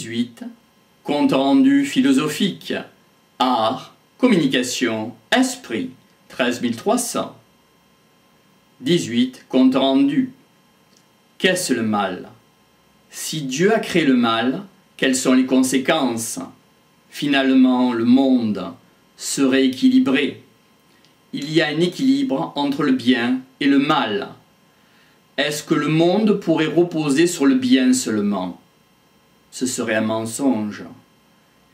18. Compte rendu philosophique. Art, communication, esprit. 13 300. 18. Compte rendu. Qu'est-ce le mal? Si Dieu a créé le mal, quelles sont les conséquences? Finalement, le monde serait équilibré. Il y a un équilibre entre le bien et le mal. Est-ce que le monde pourrait reposer sur le bien seulement? Ce serait un mensonge.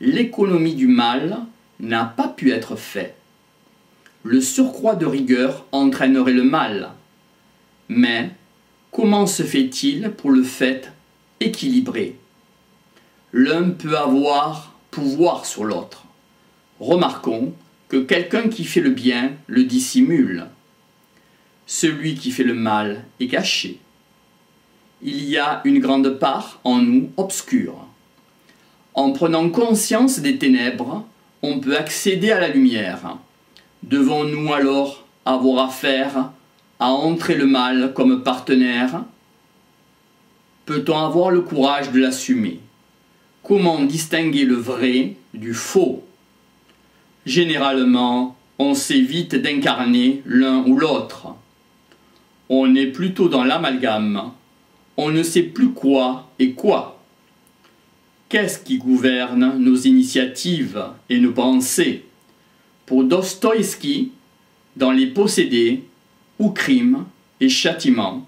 L'économie du mal n'a pas pu être faite. Le surcroît de rigueur entraînerait le mal. Mais comment se fait-il pour le fait équilibré? L'un peut avoir pouvoir sur l'autre. Remarquons que quelqu'un qui fait le bien le dissimule. Celui qui fait le mal est caché. Il y a une grande part en nous obscure. En prenant conscience des ténèbres, on peut accéder à la lumière. Devons-nous alors avoir affaire à entrer le mal comme partenaire? Peut-on avoir le courage de l'assumer? Comment distinguer le vrai du faux? Généralement, on s'évite d'incarner l'un ou l'autre. On est plutôt dans l'amalgame. On ne sait plus quoi et quoi. Qu'est-ce qui gouverne nos initiatives et nos pensées? Pour Dostoïevski, dans Les Possédés, ou Crime et Châtiment,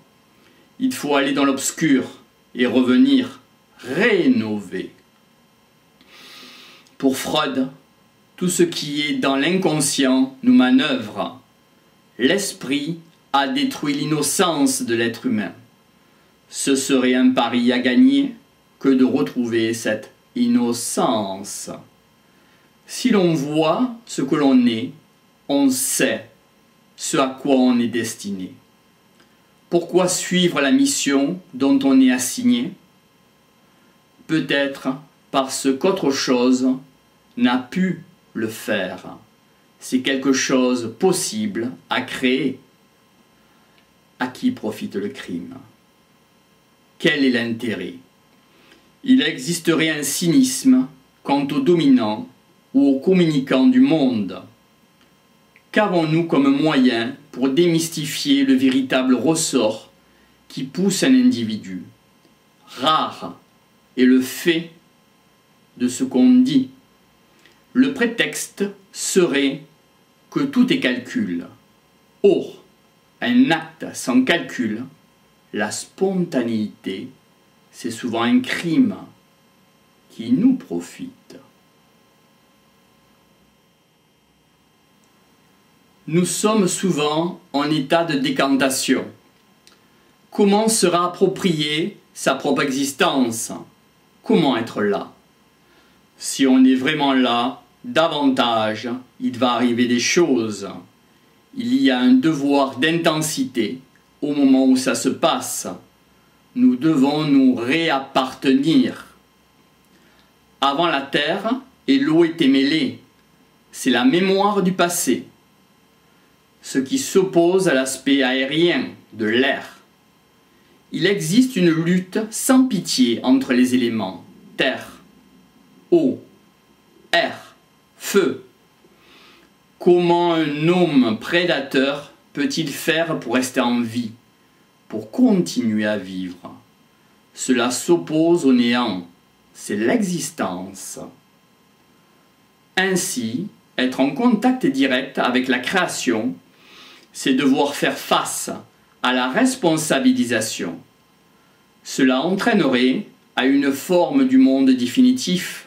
il faut aller dans l'obscur et revenir rénover. Pour Freud, tout ce qui est dans l'inconscient nous manœuvre. L'esprit a détruit l'innocence de l'être humain. Ce serait un pari à gagner que de retrouver cette innocence. Si l'on voit ce que l'on est, on sait ce à quoi on est destiné. Pourquoi suivre la mission dont on est assigné? Peut-être parce qu'autre chose n'a pu le faire. C'est quelque chose possible à créer. À qui profite le crime? Quel est l'intérêt? Il existerait un cynisme quant aux dominants ou aux communicants du monde. Qu'avons-nous comme moyen pour démystifier le véritable ressort qui pousse un individu? Rare est le fait de ce qu'on dit. Le prétexte serait que tout est calcul. Or, un acte sans calcul, la spontanéité, c'est souvent un crime qui nous profite. Nous sommes souvent en état de décantation. Comment sera appropriée sa propre existence? Comment être là? Si on est vraiment là, davantage, il va arriver des choses. Il y a un devoir d'intensité au moment où ça se passe. Nous devons nous réappartenir. Avant la terre et l'eau étaient mêlées. C'est la mémoire du passé. Ce qui s'oppose à l'aspect aérien de l'air. Il existe une lutte sans pitié entre les éléments, terre, eau, air, feu. Comment un homme prédateur peut-il faire pour rester en vie, pour continuer à vivre? Cela s'oppose au néant, c'est l'existence. Ainsi, être en contact direct avec la création, c'est devoir faire face à la responsabilisation. Cela entraînerait à une forme du monde définitif.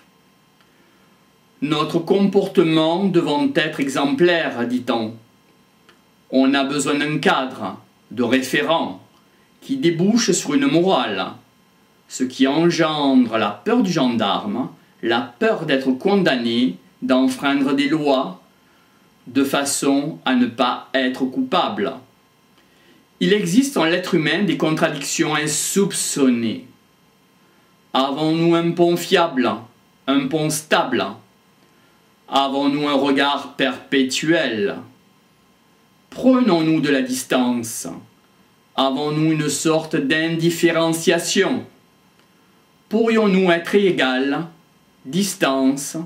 Notre comportement devant être exemplaire, dit-on. On a besoin d'un cadre, de référent, qui débouche sur une morale, ce qui engendre la peur du gendarme, la peur d'être condamné, d'enfreindre des lois, de façon à ne pas être coupable. Il existe en l'être humain des contradictions insoupçonnées. Avons-nous un pont fiable, un pont stable? Avons-nous un regard perpétuel? Prenons-nous de la distance? Avons-nous une sorte d'indifférenciation? pourrions-nous être égales, distance,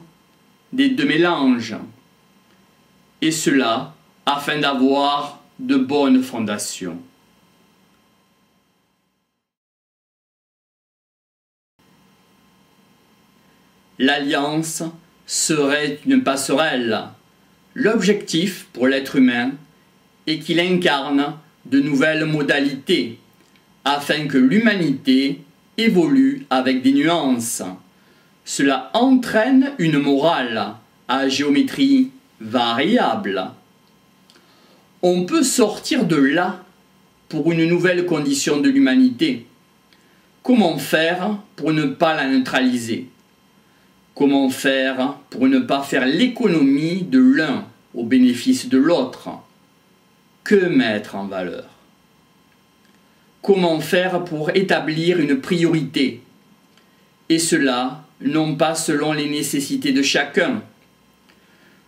des deux mélanges, et cela afin d'avoir de bonnes fondations. L'alliance serait une passerelle. L'objectif pour l'être humain est qu'il incarne de nouvelles modalités afin que l'humanité évolue avec des nuances. Cela entraîne une morale à géométrie variable. On peut sortir de là pour une nouvelle condition de l'humanité. Comment faire pour ne pas la neutraliser? Comment faire pour ne pas faire l'économie de l'un au bénéfice de l'autre? Que mettre en valeur? Comment faire pour établir une priorité? Et cela, non pas selon les nécessités de chacun.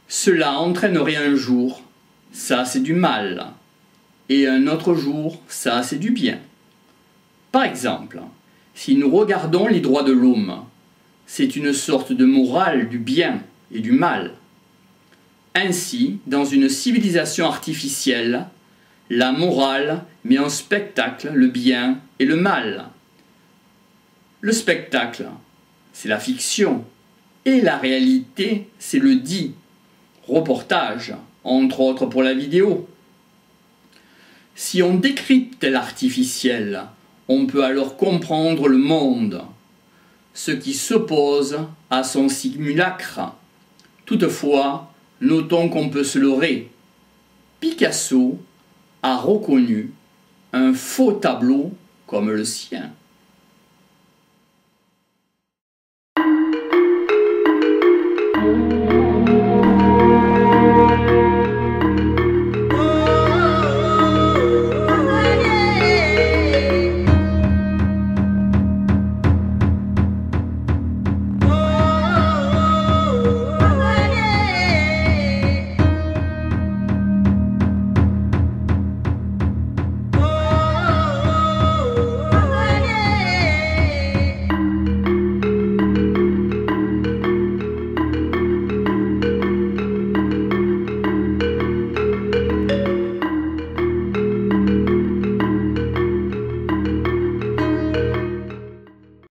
Cela entraînerait un jour, ça c'est du mal, et un autre jour, ça c'est du bien. Par exemple, si nous regardons les droits de l'homme, c'est une sorte de morale du bien et du mal. Ainsi, dans une civilisation artificielle, la morale met en spectacle le bien et le mal. Le spectacle, c'est la fiction, et la réalité, c'est le dit, reportage, entre autres pour la vidéo. Si on décrypte l'artificiel, on peut alors comprendre le monde, ce qui s'oppose à son simulacre. Toutefois, notons qu'on peut se leurrer. Picasso a reconnu un faux tableau comme le sien.